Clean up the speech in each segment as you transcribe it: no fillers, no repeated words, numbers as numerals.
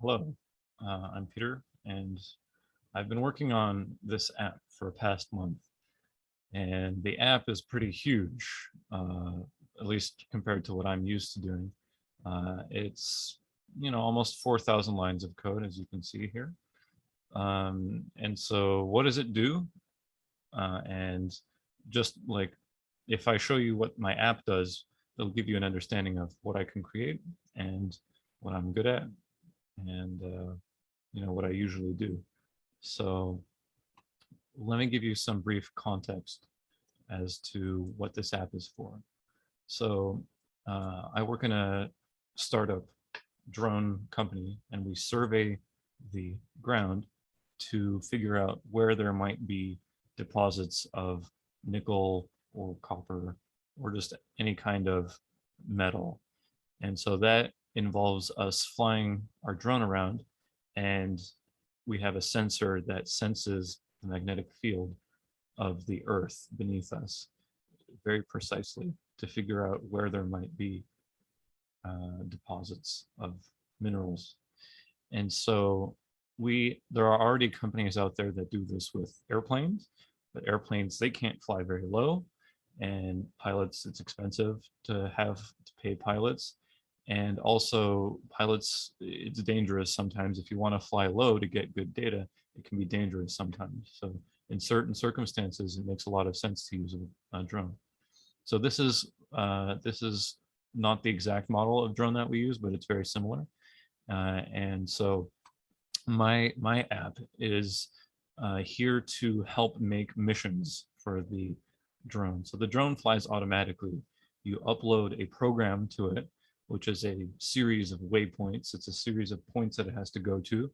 Hello, I'm Peter, and I've been working on this app for the past month. And the app is pretty huge, at least compared to what I'm used to doing. It's, almost 4,000 lines of code, as you can see here. And so what does it do? And just like, if I show you what my app does, it'll give you an understanding of what I can create and what I'm good at and what I usually do. So let me give you some brief context as to what this app is for. So I work in a startup drone company, and we survey the ground to figure out where there might be deposits of nickel or copper or just any kind of metal. And so that involves us flying our drone around, and we have a sensor that senses the magnetic field of the earth beneath us very precisely to figure out where there might be deposits of minerals. And so there are already companies out there that do this with airplanes, but airplanes, they can't fly very low, and pilots, it's expensive to pay pilots. And also pilots, it's dangerous sometimes. If you want to fly low to get good data, it can be dangerous sometimes. So in certain circumstances, it makes a lot of sense to use a drone. So this is not the exact model of drone that we use, but it's very similar. And so my app is here to help make missions for the drone. So the drone flies automatically. You upload a program to it, which is a series of waypoints. It's a series of points that it has to go to.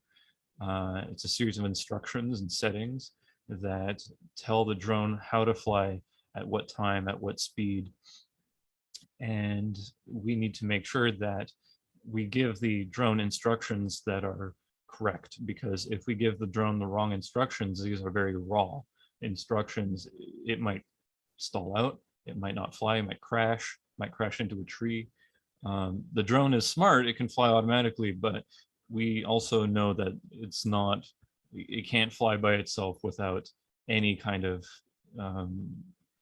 It's a series of instructions and settings that tell the drone how to fly, at what time, at what speed. And we need to make sure that we give the drone instructions that are correct, because if we give the drone the wrong instructions, these are very raw instructions, it might stall out, it might not fly, it might crash into a tree. The drone is smart, it can fly automatically, but we also know that it can't fly by itself without any kind of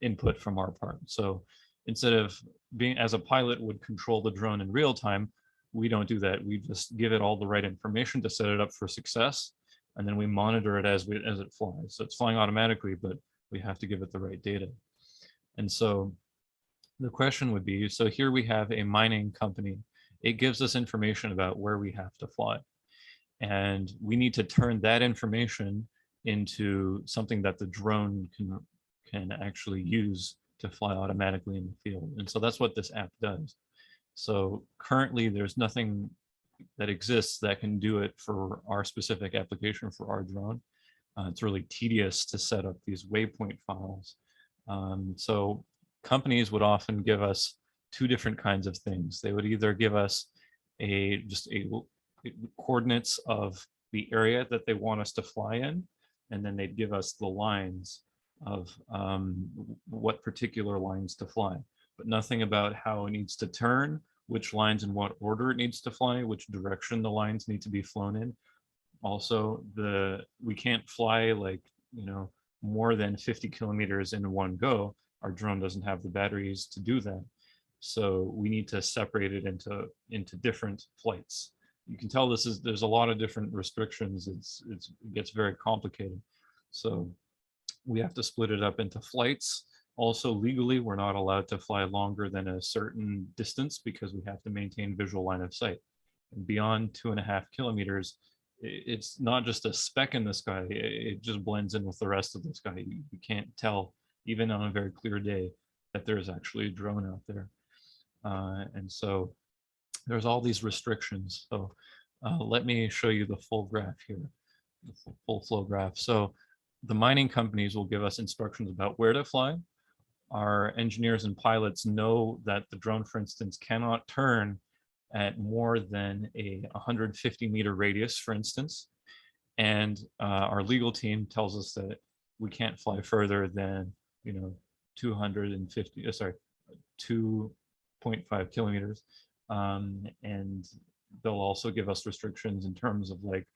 input from our part. So instead of being, as a pilot would control the drone in real time, we don't do that. We just give it all the right information to set it up for success, and then we monitor it as it flies. So it's flying automatically, but we have to give it the right data. And so the question would be, so here we have a mining company. It gives us information about where we have to fly. And we need to turn that information into something that the drone can actually use to fly automatically in the field. And so that's what this app does. So currently there's nothing that exists that can do it for our specific application for our drone. It's really tedious to set up these waypoint files. So companies would often give us two different kinds of things. They would either give us just coordinates of the area that they want us to fly in, and then they'd give us the lines of what particular lines to fly, but nothing about how it needs to turn, which lines in what order it needs to fly, which direction the lines need to be flown in. Also, we can't fly more than 50 kilometers in one go. Our drone doesn't have the batteries to do that. So we need to separate it into different flights. You can tell there's a lot of different restrictions. It gets very complicated. So we have to split it up into flights. Also, legally, we're not allowed to fly longer than a certain distance because we have to maintain visual line of sight. And beyond 2.5 kilometers, it's not just a speck in the sky, it just blends in with the rest of the sky. You can't tell, even on a very clear day, that there's actually a drone out there. And so there's all these restrictions. So let me show you the full graph here, the full flow graph. So the mining companies will give us instructions about where to fly. Our engineers and pilots know that the drone, for instance, cannot turn at more than a 150-meter radius, for instance. And our legal team tells us that we can't fly further than 2.5 kilometers. And they'll also give us restrictions in terms of like,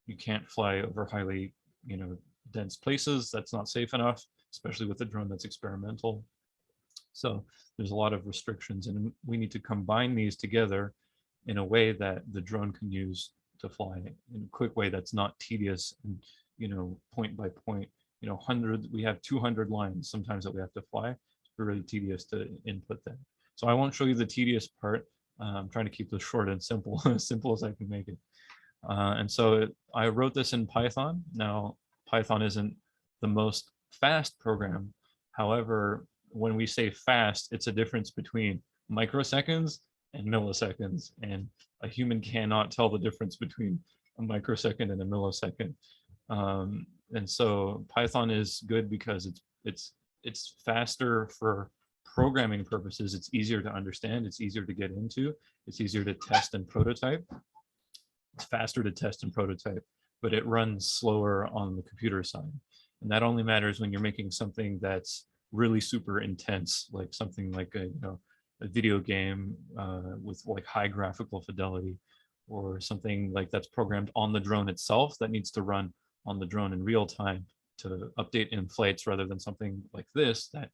you can't fly over highly, dense places. That's not safe enough, especially with a drone that's experimental. So there's a lot of restrictions, and we need to combine these together in a way that the drone can use to fly in a quick way that's not tedious and, point by point, we have 200 lines sometimes that we have to fly. It's really tedious to input that. So I won't show you the tedious part. I'm trying to keep this short and simple, as simple as I can make it. And so I wrote this in Python. Now, Python isn't the most fast program. However, when we say fast, it's a difference between microseconds and milliseconds. And a human cannot tell the difference between a microsecond and a millisecond. And so Python is good because it's faster for programming purposes. It's easier to understand. It's easier to get into. It's easier to test and prototype. It's faster to test and prototype, but it runs slower on the computer side. And that only matters when you're making something that's really super intense, like something like a video game with like high graphical fidelity, or something like that's programmed on the drone itself that needs to run on the drone in real time to update in flights, rather than something like this that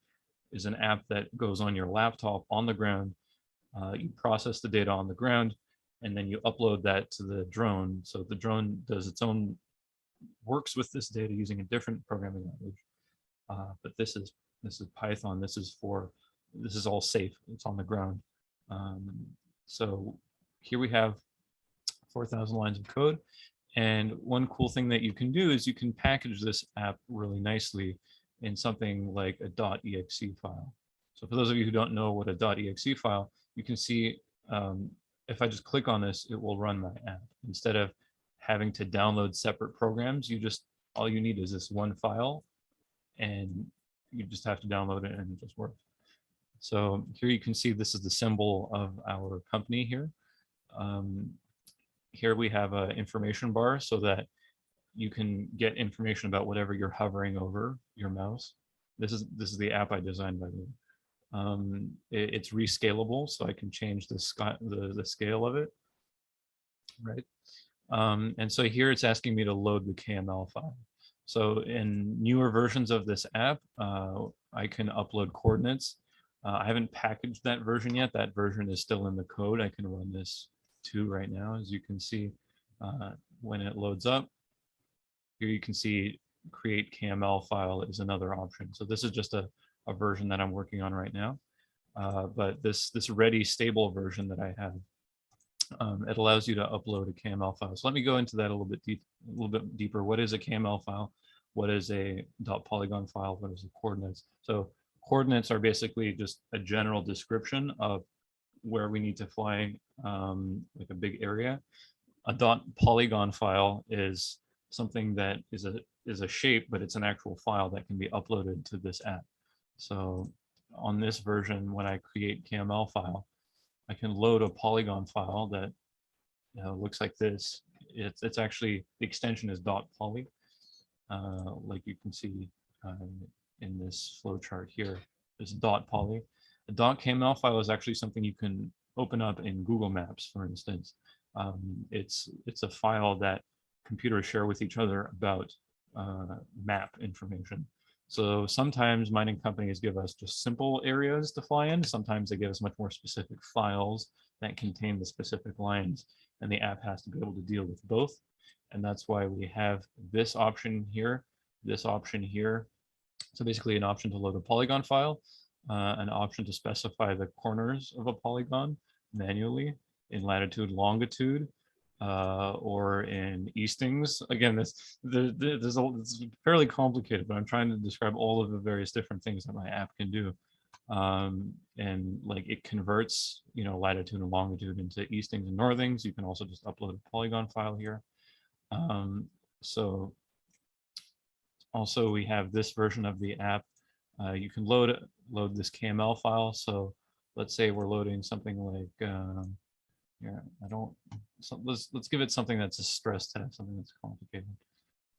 is an app that goes on your laptop on the ground. You process the data on the ground, and then you upload that to the drone. So the drone does its own, works with this data using a different programming language. But this is Python. This is all safe. It's on the ground. So here we have 4,000 lines of code. And one cool thing that you can do is you can package this app really nicely in something like a .exe file. So for those of you who don't know what a .exe file, you can see if I just click on this, it will run my app. Instead of having to download separate programs, all you need is this one file, and you just have to download it and it just works. So here you can see this is the symbol of our company here. Here we have an information bar so that you can get information about whatever you're hovering over your mouse. This is the app I designed, by the way. It's rescalable, so I can change the scale of it, right? And so here it's asking me to load the KML file. So in newer versions of this app, I can upload coordinates. I haven't packaged that version yet. That version is still in the code. I can run this too right now. As you can see, when it loads up, here you can see create KML file is another option. So this is just a version that I'm working on right now. But this ready stable version that I have, it allows you to upload a KML file. So let me go into that a little bit deeper. What is a KML file? What is a .polygon file? What is the coordinates? So coordinates are basically just a general description of where we need to fly, like a big area. A .polygon file is something that is a shape, but it's an actual file that can be uploaded to this app. So on this version, when I create KML file, I can load a polygon file that looks like this. It's actually, the extension is .poly, like you can see in this flow chart here. It's .poly. A .kml file is actually something you can open up in Google Maps, for instance. It's a file that computers share with each other about map information. So sometimes mining companies give us just simple areas to fly in. Sometimes they give us much more specific files that contain the specific lines, and the app has to be able to deal with both. And that's why we have this option here, this option here. So basically an option to load a polygon file, an option to specify the corners of a polygon manually in latitude, longitude, or in eastings. Again, it's fairly complicated, but I'm trying to describe all of the various different things that my app can do. And like it converts, latitude and longitude into eastings and northings. You can also just upload a polygon file here. So also we have this version of the app. You can load this KML file. So let's say we're loading something like, let's give it something that's a stress test, something that's complicated.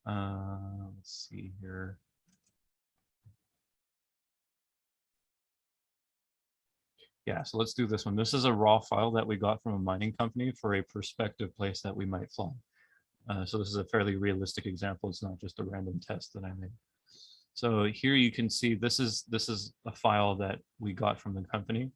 Let's see here. Yeah, so let's do this one. This is a raw file that we got from a mining company for a prospective place that we might fly. So this is a fairly realistic example. It's not just a random test that I made. So here you can see this is a file that we got from the company.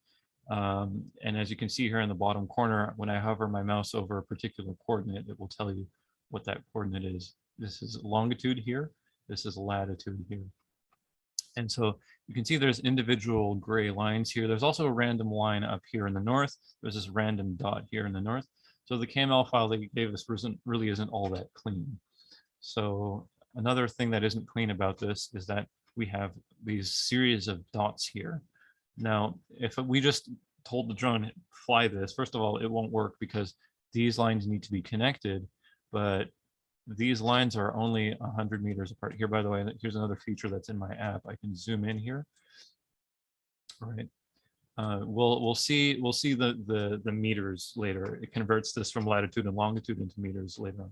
And as you can see here in the bottom corner, when I hover my mouse over a particular coordinate, it will tell you what that coordinate is. This is longitude here. This is latitude here. And so you can see there's individual gray lines here. There's also a random line up here in the north. There's this random dot here in the north. So the Kml file that you gave us really isn't all that clean. So another thing that isn't clean about this is that we have these series of dots here. Now, if we just told the drone fly this, first of all, it won't work because these lines need to be connected, but these lines are only 100 meters apart. Here, by the way, here's another feature that's in my app. I can zoom in here. All right. We'll see the meters later. It converts this from latitude and longitude into meters later on.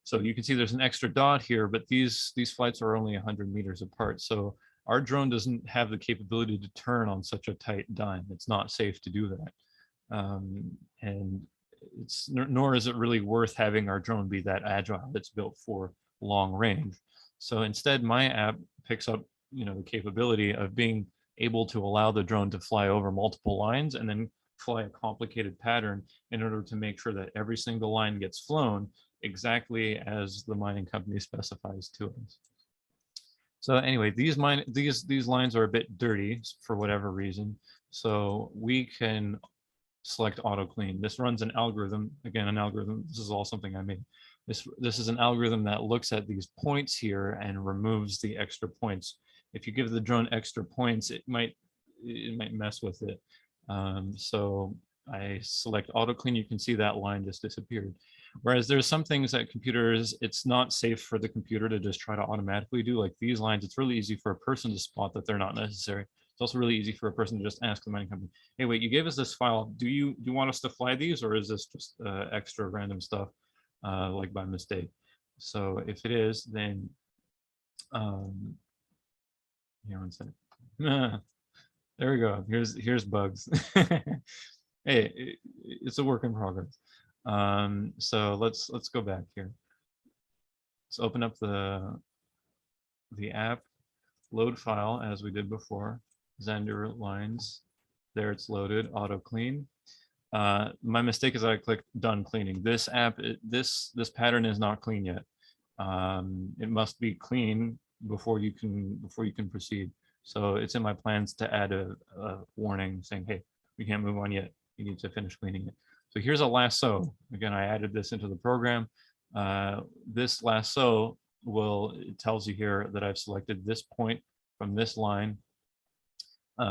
So you can see there's an extra dot here, but these flights are only 100 meters apart. So our drone doesn't have the capability to turn on such a tight dime. It's not safe to do that. And nor is it really worth having our drone be that agile. It's built for long range. So instead, my app picks up, the capability of being able to allow the drone to fly over multiple lines and then fly a complicated pattern in order to make sure that every single line gets flown exactly as the mining company specifies to us. So anyway, these lines are a bit dirty for whatever reason. So we can select auto clean. This runs an algorithm. Again, an algorithm. This is all something I made. This is an algorithm that looks at these points here and removes the extra points. If you give the drone extra points, it might mess with it. So I select auto clean. You can see that line just disappeared. Whereas there's some things that computers, it's not safe for the computer to just try to automatically do, like these lines. It's really easy for a person to spot that they're not necessary. It's also really easy for a person to just ask the mining company, hey, wait, you gave us this file. Do you want us to fly these, or is this just extra random stuff, like by mistake? So if it is, then here, one second. There we go. Here's bugs. Hey, it's a work in progress. So let's go back here. Let's open up the app, load file as we did before. Xander lines. There it's loaded, auto clean. My mistake is I clicked done cleaning. This app, this pattern is not clean yet. It must be clean before you can proceed. So it's in my plans to add a warning saying, hey, we can't move on yet. You need to finish cleaning it. So here's a lasso. Again, I added this into the program. This lasso it tells you here that I've selected this point from this line,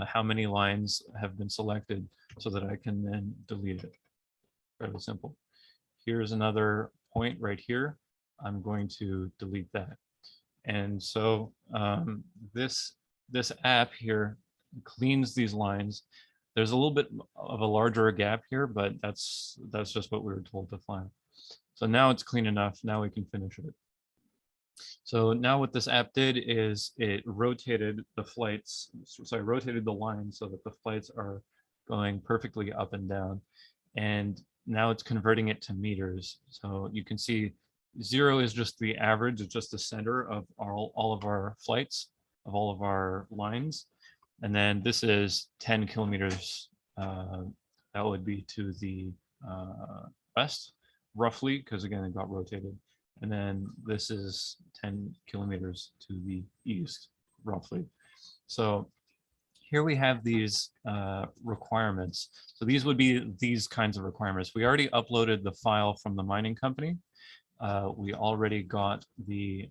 how many lines have been selected so that I can then delete it. Fairly simple. Here's another point right here. I'm going to delete that. And so this app here cleans these lines. There's a little bit of a larger gap here, but that's just what we were told to find. So now it's clean enough. Now we can finish it. So now what this app did is it rotated the flights. So I rotated the line so that the flights are going perfectly up and down. And now it's converting it to meters. So you can see 0 is just the average. It's just the center of all of our flights, of all of our lines. And then this is 10 kilometers. That would be to the west, roughly, because again, it got rotated. And then this is 10 kilometers to the east, roughly. So here we have these requirements. So these would be these kinds of requirements. We already uploaded the file from the mining company. We already got the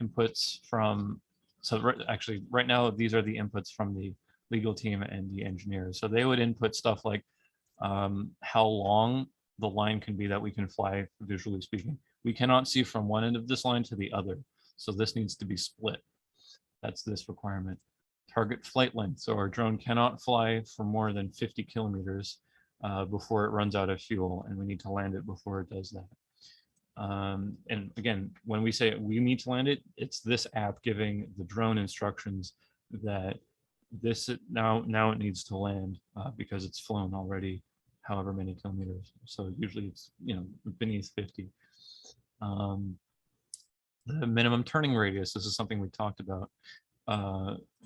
inputs from, so actually right now, these are the inputs from the legal team and the engineers. So they would input stuff like how long the line can be that we can fly, visually speaking. We cannot see from one end of this line to the other. So this needs to be split. That's this requirement. Target flight length. So our drone cannot fly for more than 50 kilometers before it runs out of fuel, and we need to land it before it does that. And again, when we say we need to land it, it's this app giving the drone instructions that now it needs to land because it's flown already however many kilometers. So usually it's, you know, beneath 50. Um, the minimum turning radius, this is something we talked about.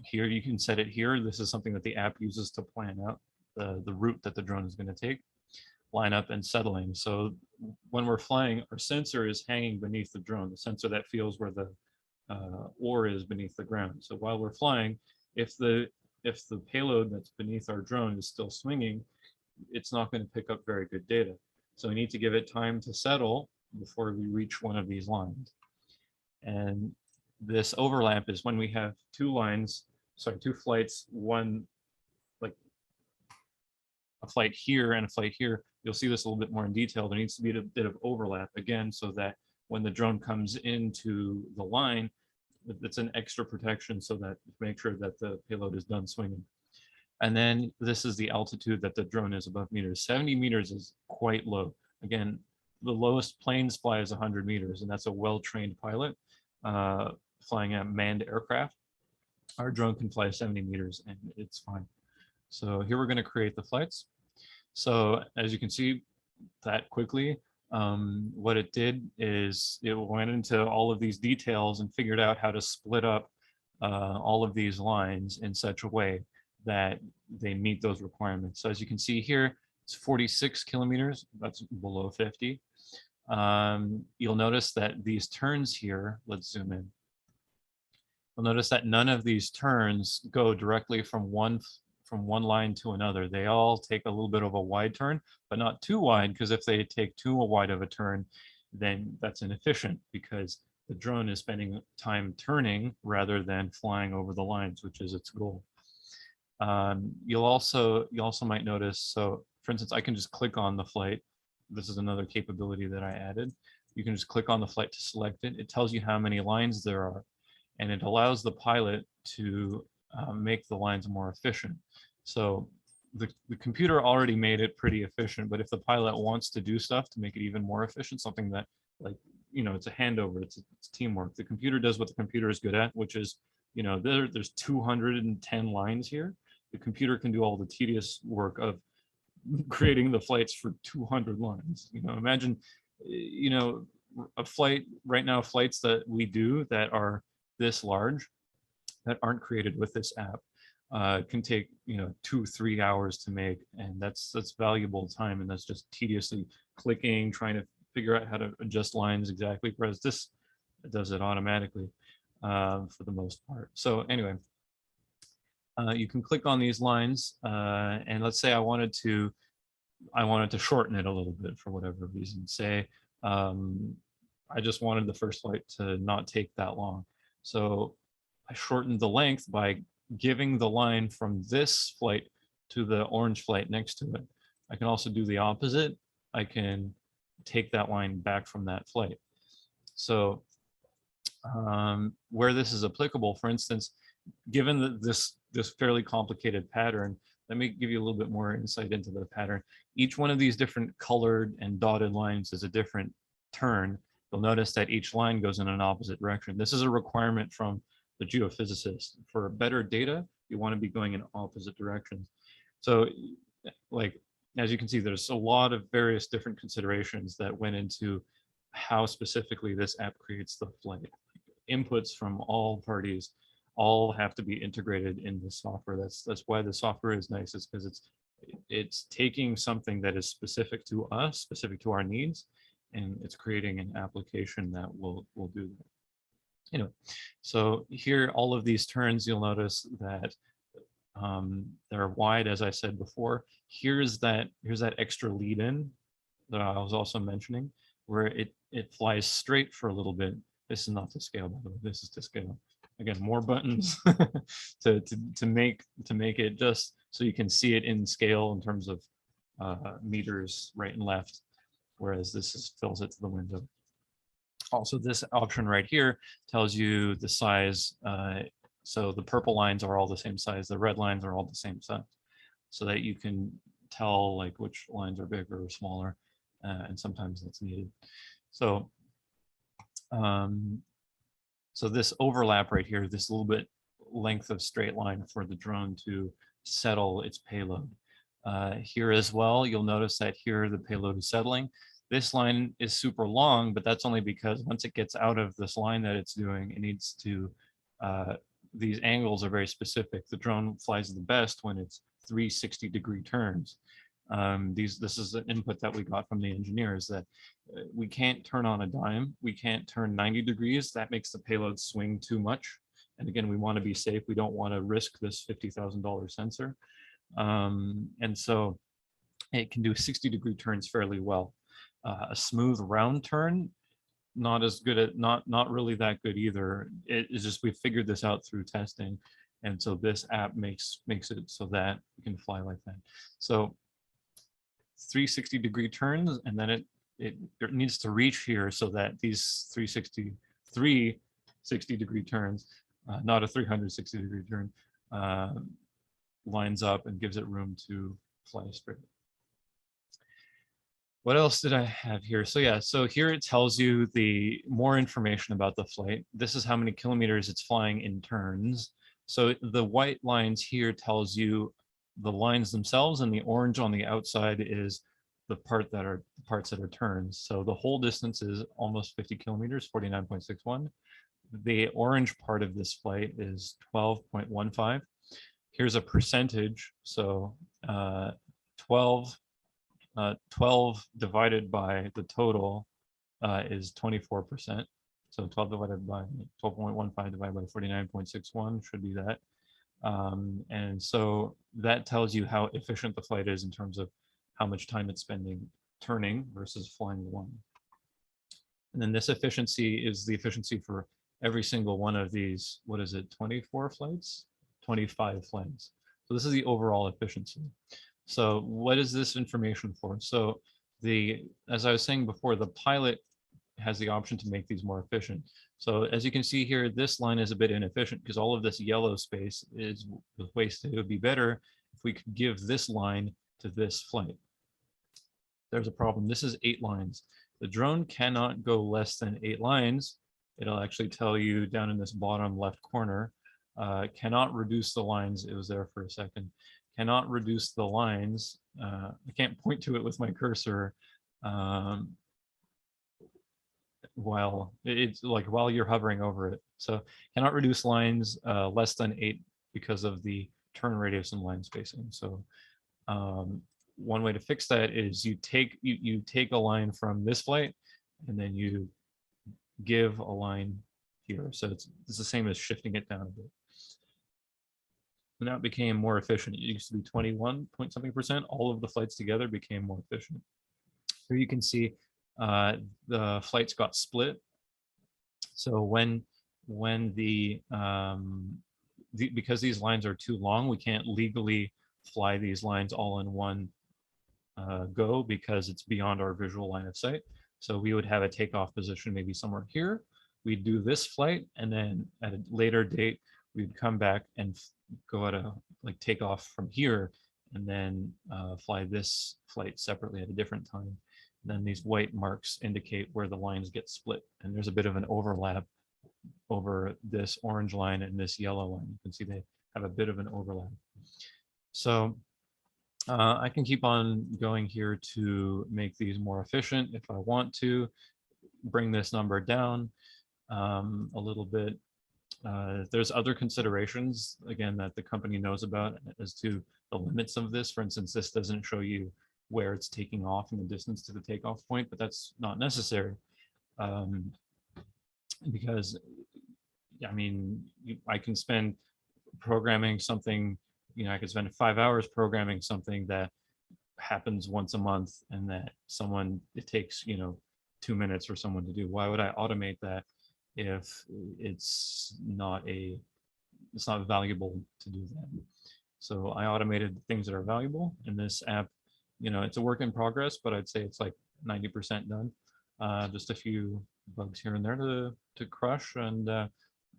Here you can set it here. This is something that the app uses to plan out the route that the drone is going to take, line up and settling. So when we're flying, our sensor is hanging beneath the drone, the sensor that feels where the ore is beneath the ground. So while we're flying, if the payload that's beneath our drone is still swinging, it's not going to pick up very good data. So we need to give it time to settle before we reach one of these lines. And this overlap is when we have two flights, one like a flight here and a flight here. You'll see this a little bit more in detail. There needs to be a bit of overlap again, so that when the drone comes into the line, it's an extra protection so that make sure that the payload is done swinging. And then this is the altitude that the drone is above meters. 70 meters is quite low. Again, the lowest planes fly is 100 meters, and that's a well-trained pilot flying a manned aircraft. Our drone can fly 70 meters and it's fine. So here we're going to create the flights. So as you can see that quickly, what it did is it went into all of these details and figured out how to split up all of these lines in such a way that they meet those requirements. So as you can see here, it's 46 kilometers, that's below 50. You'll notice that these turns here, let's zoom in. You'll notice that none of these turns go directly from one line to another. They all take a little bit of a wide turn, but not too wide, because if they take too wide of a turn, then that's inefficient because the drone is spending time turning rather than flying over the lines, which is its goal. You also might notice, so for instance, I can just click on the flight. This is another capability that I added. You can just click on the flight to select it. It tells you how many lines there are, and it allows the pilot to make the lines more efficient. So the computer already made it pretty efficient, but if the pilot wants to do stuff to make it even more efficient, something that, like, you know, it's a handover, it's teamwork. The computer does what the computer is good at, which is, you know, there's 210 lines here. The computer can do all the tedious work of creating the flights for 200 lines. You know, imagine, you know, a flight right now, flights that we do that are this large, that aren't created with this app, can take, you know, 2-3 hours to make, and that's valuable time, and that's just tediously clicking, trying to figure out how to adjust lines exactly, whereas this does it automatically for the most part. So anyway, you can click on these lines, and let's say I wanted to shorten it a little bit for whatever reason. Say I just wanted the first flight to not take that long. So I shortened the length by giving the line from this flight to the orange flight next to it. I can also do the opposite. I can take that line back from that flight. So where this is applicable, for instance, given that this fairly complicated pattern, let me give you a little bit more insight into the pattern. Each one of these different colored and dotted lines is a different turn. You'll notice that each line goes in an opposite direction. This is a requirement from the geophysicist. For better data, you want to be going in opposite directions. So, like, as you can see, there's a lot of various different considerations that went into how specifically this app creates the flight. Inputs from all parties all have to be integrated in the software. That's why the software is nice, is because it's taking something that is specific to us, specific to our needs, and it's creating an application that will do that. Anyway, so here, all of these turns, you'll notice that they're wide, as I said before. Here's that extra lead in that I was also mentioning, where it flies straight for a little bit. This is not to scale, by the way. This is to scale. Again, more buttons to make it just so you can see it in scale in terms of meters right and left, whereas this fills it to the window. Also, this option right here tells you the size. So the purple lines are all the same size. The red lines are all the same size, so that you can tell like which lines are bigger or smaller, and sometimes that's needed. So, so this overlap right here, this little bit length of straight line for the drone to settle its payload. Here as well, you'll notice that here the payload is settling. This line is super long, but that's only because once it gets out of this line that it's doing, it needs to, these angles are very specific. The drone flies the best when it's 360-degree turns. This is an input that we got from the engineers, that we can't turn on a dime. We can't turn 90 degrees. That makes the payload swing too much. And again, we want to be safe. We don't want to risk this $50,000 sensor. And so it can do 60-degree turns fairly well. A smooth round turn, not as good at, not really that good either. It's just, we figured this out through testing. And so this app makes it so that we can fly like that. So 360-degree turns, and then it needs to reach here so that these 360-degree turns, not a 360-degree turn, lines up and gives it room to fly straight. What else did I have here? So yeah, so here it tells you the more information about the flight. This is how many kilometers it's flying in turns. So the white lines here tells you the lines themselves, and the orange on the outside is the parts that are turns. So the whole distance is almost 50 kilometers, 49.61. The orange part of this flight is 12.15. Here's a percentage. So 12 divided by the total is 24%. So 12 divided by 12.15 divided by 49.61 should be that. And so that tells you how efficient the flight is in terms of how much time it's spending turning versus flying one. And then this efficiency is the efficiency for every single one of these, what is it, 24 flights? 25 flights. So this is the overall efficiency. So what is this information for? So as I was saying before, the pilot has the option to make these more efficient. So as you can see here, this line is a bit inefficient because all of this yellow space is wasted. It would be better if we could give this line to this flight. There's a problem. This is 8 lines. The drone cannot go less than 8 lines. It'll actually tell you down in this bottom left corner. Cannot reduce the lines. It was there for a second. Cannot reduce the lines. I can't point to it with my cursor while you're hovering over it. So cannot reduce lines less than 8 because of the turn radius and line spacing. So one way to fix that is you take a line from this flight and then you give a line here. So it's the same as shifting it down a bit. And that became more efficient. It used to be 21 point something percent. All of the flights together became more efficient. Here you can see the flights got split. So when because these lines are too long, we can't legally fly these lines all in one go because it's beyond our visual line of sight. So we would have a takeoff position maybe somewhere here. We'd do this flight, and then at a later date, we'd come back and go at take off from here, and then fly this flight separately at a different time. And then these white marks indicate where the lines get split, and there's a bit of an overlap over this orange line and this yellow line. You can see they have a bit of an overlap. So I can keep on going here to make these more efficient if I want to, bring this number down a little bit. There's other considerations, again, that the company knows about as to the limits of this. For instance, this doesn't show you where it's taking off and the distance to the takeoff point, but that's not necessary because, I mean, I can spend programming something, I could spend 5 hours programming something that happens once a month and that it takes, 2 minutes for someone to do. Why would I automate that if it's not valuable to do that? So I automated things that are valuable in this app. It's a work in progress, but I'd say it's like 90% done. Just a few bugs here and there to crush, and I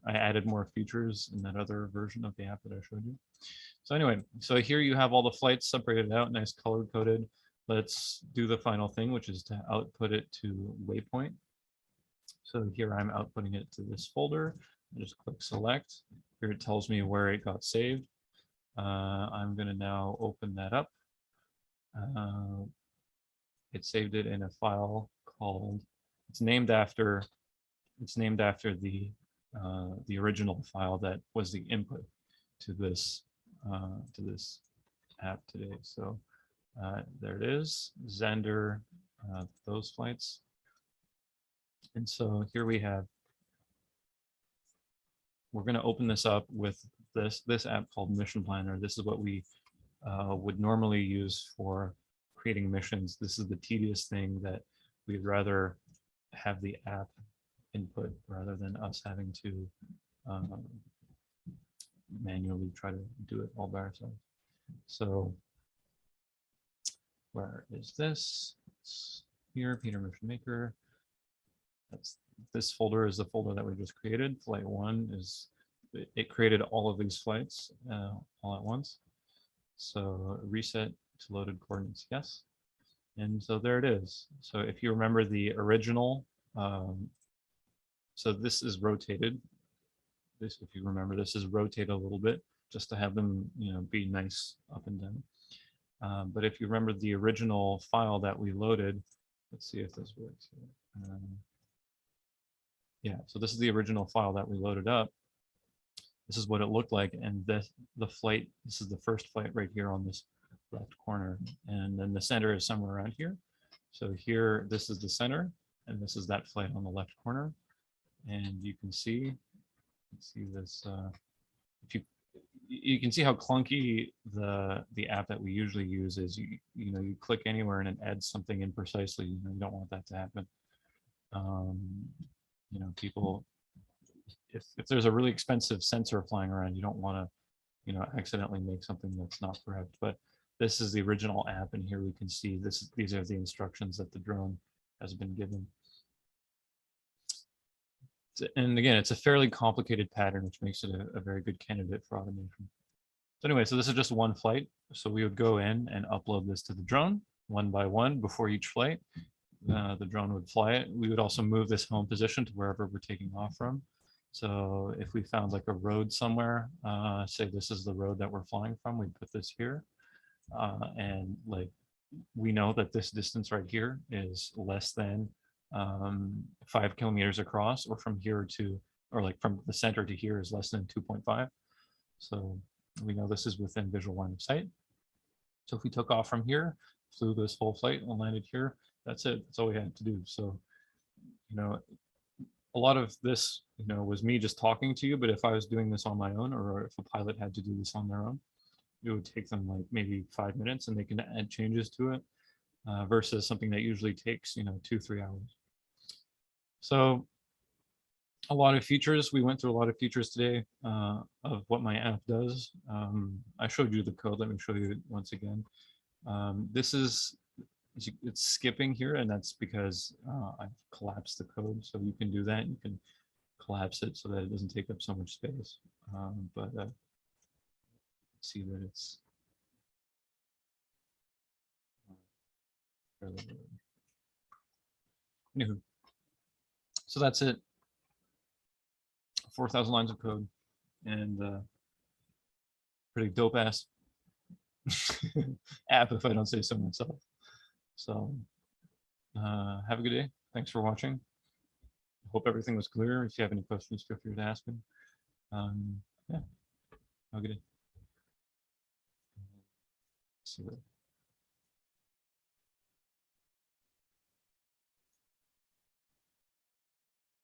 added more features in that other version of the app that I showed you. So anyway, so here you have all the flights separated out, nice color coded. Let's do the final thing, which is to output it to Waypoint. So here I'm outputting it to this folder. I just click select. Here it tells me where it got saved. I'm going to now open that up. It saved it in a file called, it's named after the original file that was the input to this app today. So there it is, Xander, those flights. And so here we have, we're going to open this up with this app called Mission Planner. This is what we would normally use for creating missions. This is the tedious thing that we'd rather have the app input rather than us having to manually try to do it all by ourselves. So where is this? It's here, Peter Mission Maker. This folder is the folder that we just created. Flight 1 is, it created all of these flights all at once. So reset to loaded coordinates, yes. And so there it is. So if you remember the original, so this is rotated. This, if you remember, this is rotated a little bit just to have them, be nice up and down. But if you remember the original file that we loaded, let's see if this works. Yeah, so this is the original file that we loaded up. This is what it looked like, and the flight, this is the first flight right here on this left corner, and then the center is somewhere around here. So here, this is the center, and this is that flight on the left corner, and you can see this. If you can see how clunky the app that we usually use is. You click anywhere and it adds something in precisely. You don't want that to happen. People, if there's a really expensive sensor flying around, you don't want to, accidentally make something that's not correct. But this is the original app, and here we can see these are the instructions that the drone has been given. And again, it's a fairly complicated pattern, which makes it a very good candidate for automation. So anyway, so this is just one flight. So we would go in and upload this to the drone one by one before each flight. The drone would fly it. We would also move this home position to wherever we're taking off from. So if we found like a road somewhere, say this is the road that we're flying from, we'd put this here. And like, we know that this distance right here is less than 5 kilometers across, or from here to, or like from the center to here is less than 2.5. So we know this is within visual line of sight. So if we took off from here, flew this whole flight and landed here, that's it. That's all we had to do. So, a lot of this, was me just talking to you, but if I was doing this on my own, or if a pilot had to do this on their own, it would take them like maybe 5 minutes and they can add changes to it, versus something that usually takes, 2-3 hours. So a lot of features, we went through a lot of features today of what my app does. I showed you the code. Let me show you it once again. It's skipping here, and that's because I've collapsed the code. So you can do that. You can collapse it so that it doesn't take up so much space. But see that it's anywho. So that's it. 4,000 lines of code, and pretty dope ass app, if I don't say so myself. So have a good day. Thanks for watching. Hope everything was clear. If you have any questions, feel free to ask them. Yeah, have a good day. See you later.